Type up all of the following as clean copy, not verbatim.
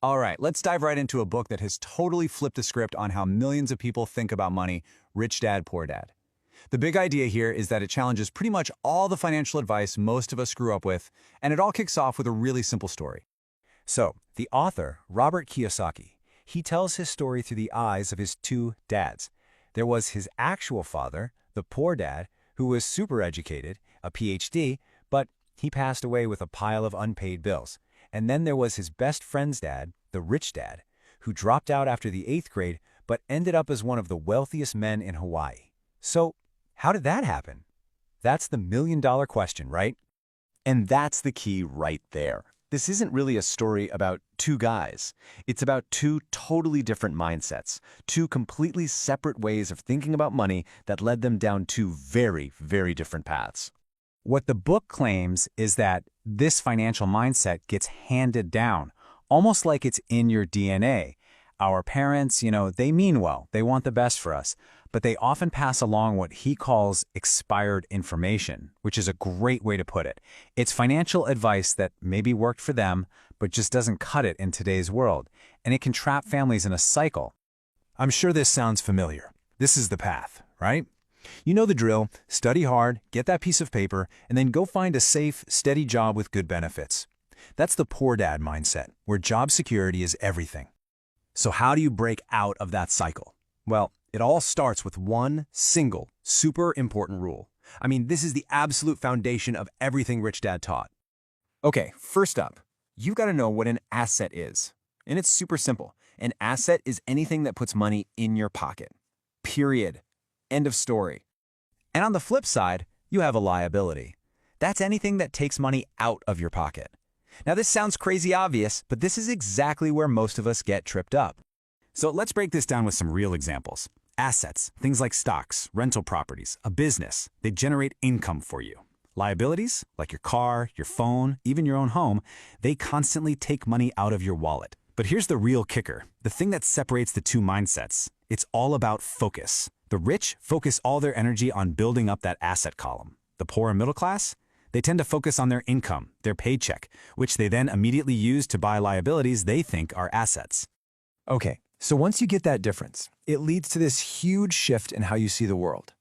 All right, let's dive right into a book that has totally flipped the script on how millions of people think about money, Rich Dad, Poor Dad. The big idea here is that it challenges pretty much all the financial advice most of us grew up with, and it all kicks off with a really simple story. So, the author, Robert Kiyosaki, he tells his story through the eyes of his two dads. There was his actual father, the poor dad, who was super educated, a PhD, but he passed away with a pile of unpaid bills. And then there was his best friend's dad, the rich dad, who dropped out after the 8th grade but ended up as one of the wealthiest men in Hawaii. So, how did that happen? That's the million-dollar question, right? And that's the key right there. This isn't really a story about two guys. It's about two totally different mindsets, two completely separate ways of thinking about money that led them down two very, very different paths. What the book claims is that this financial mindset gets handed down, almost like it's in your DNA. Our parents, they mean well, they want the best for us, but they often pass along what he calls expired information, which is a great way to put it. It's financial advice that maybe worked for them, but just doesn't cut it in today's world, and it can trap families in a cycle. I'm sure this sounds familiar. This is the path, right? You know the drill. Study hard, get that piece of paper, and then go find a safe, steady job with good benefits. That's the poor dad mindset, where job security is everything. So how do you break out of that cycle? Well, it all starts with one single, super important rule. I mean, this is the absolute foundation of everything Rich Dad taught. Okay, first up, you've got to know what an asset is. And it's super simple. An asset is anything that puts money in your pocket. Period. End of story. And on the flip side, you have a liability. That's anything that takes money out of your pocket. Now this sounds crazy obvious, but this is exactly where most of us get tripped up. So let's break this down with some real examples. Assets, things like stocks, rental properties, a business, they generate income for you. Liabilities, like your car, your phone, even your own home, they constantly take money out of your wallet. But here's the real kicker, the thing that separates the two mindsets. It's all about focus. The rich focus all their energy on building up that asset column. The poor and middle class, they tend to focus on their income, their paycheck, which they then immediately use to buy liabilities they think are assets. Okay, so once you get that difference, it leads to this huge shift in how you see the world.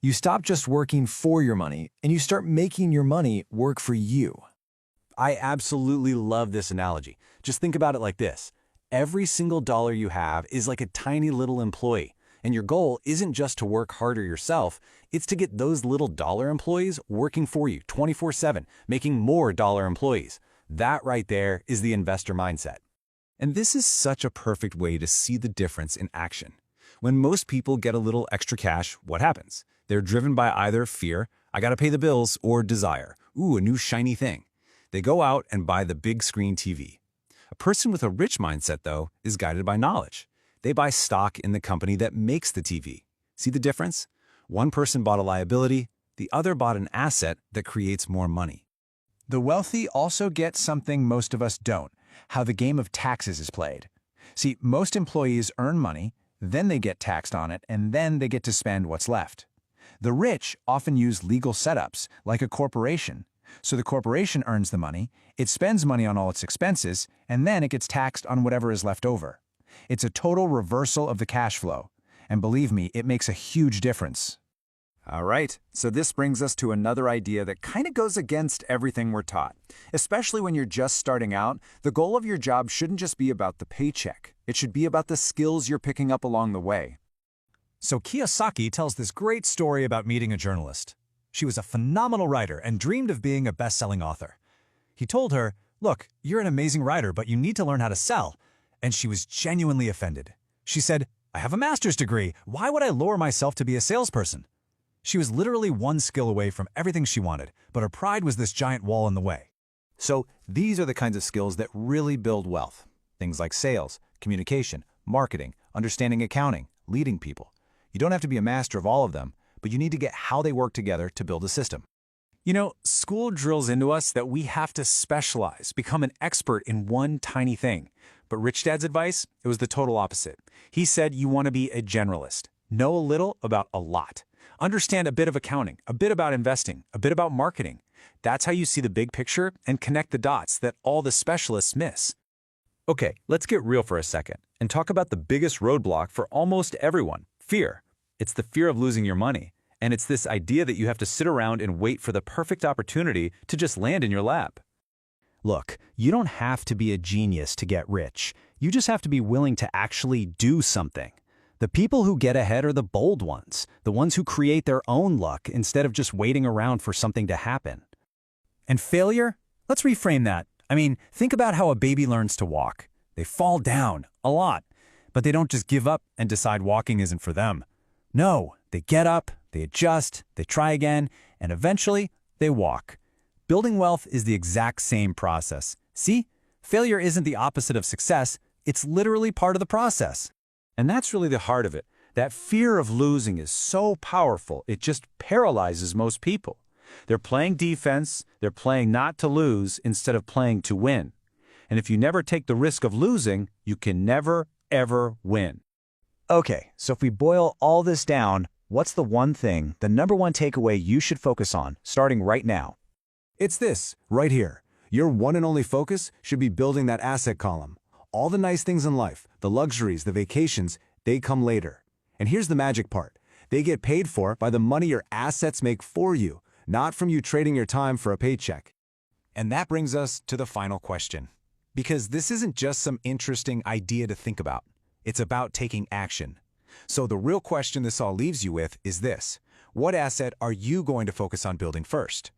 You stop just working for your money, and you start making your money work for you. I absolutely love this analogy. Just think about it like this. Every single dollar you have is like a tiny little employee. And your goal isn't just to work harder yourself, it's to get those little dollar employees working for you 24/7, making more dollar employees. That right there is the investor mindset. And this is such a perfect way to see the difference in action. When most people get a little extra cash, what happens? They're driven by either fear, I gotta pay the bills, or desire, ooh, a new shiny thing. They go out and buy the big screen TV. A person with a rich mindset, though, is guided by knowledge. They buy stock in the company that makes the TV. See the difference? One person bought a liability, the other bought an asset that creates more money. The wealthy also get something most of us don't, how the game of taxes is played. See, most employees earn money, then they get taxed on it, and then they get to spend what's left. The rich often use legal setups, like a corporation. So the corporation earns the money, it spends money on all its expenses, and then it gets taxed on whatever is left over. It's a total reversal of the cash flow. And believe me, it makes a huge difference. All right, so this brings us to another idea that kind of goes against everything we're taught. Especially when you're just starting out, the goal of your job shouldn't just be about the paycheck. It should be about the skills you're picking up along the way. So Kiyosaki tells this great story about meeting a journalist. She was a phenomenal writer and dreamed of being a best-selling author. He told her, "Look, you're an amazing writer, but you need to learn how to sell." And she was genuinely offended. She said, "I have a master's degree. Why would I lower myself to be a salesperson?" She was literally one skill away from everything she wanted, but her pride was this giant wall in the way. So these are the kinds of skills that really build wealth. Things like sales, communication, marketing, understanding accounting, leading people. You don't have to be a master of all of them, but you need to get how they work together to build a system. You know, school drills into us that we have to specialize, become an expert in one tiny thing. But Rich Dad's advice, it was the total opposite. He said you want to be a generalist. Know a little about a lot. Understand a bit of accounting, a bit about investing, a bit about marketing. That's how you see the big picture and connect the dots that all the specialists miss. Okay, let's get real for a second and talk about the biggest roadblock for almost everyone, fear. It's the fear of losing your money. And it's this idea that you have to sit around and wait for the perfect opportunity to just land in your lap. Look, you don't have to be a genius to get rich. You just have to be willing to actually do something. The people who get ahead are the bold ones, the ones who create their own luck instead of just waiting around for something to happen. And failure? Let's reframe that. I mean, think about how a baby learns to walk. They fall down a lot, but they don't just give up and decide walking isn't for them. No, they get up, they adjust, they try again, and eventually they walk. Building wealth is the exact same process. See? Failure isn't the opposite of success, it's literally part of the process. And that's really the heart of it. That fear of losing is so powerful, it just paralyzes most people. They're playing defense, they're playing not to lose instead of playing to win. And if you never take the risk of losing, you can never, ever win. Okay, so if we boil all this down, what's the one thing, the number one takeaway you should focus on, starting right now? It's this, right here. Your one and only focus should be building that asset column. All the nice things in life, the luxuries, the vacations, they come later. And here's the magic part. They get paid for by the money your assets make for you, not from you trading your time for a paycheck. And that brings us to the final question. Because this isn't just some interesting idea to think about. It's about taking action. So the real question this all leaves you with is this. What asset are you going to focus on building first?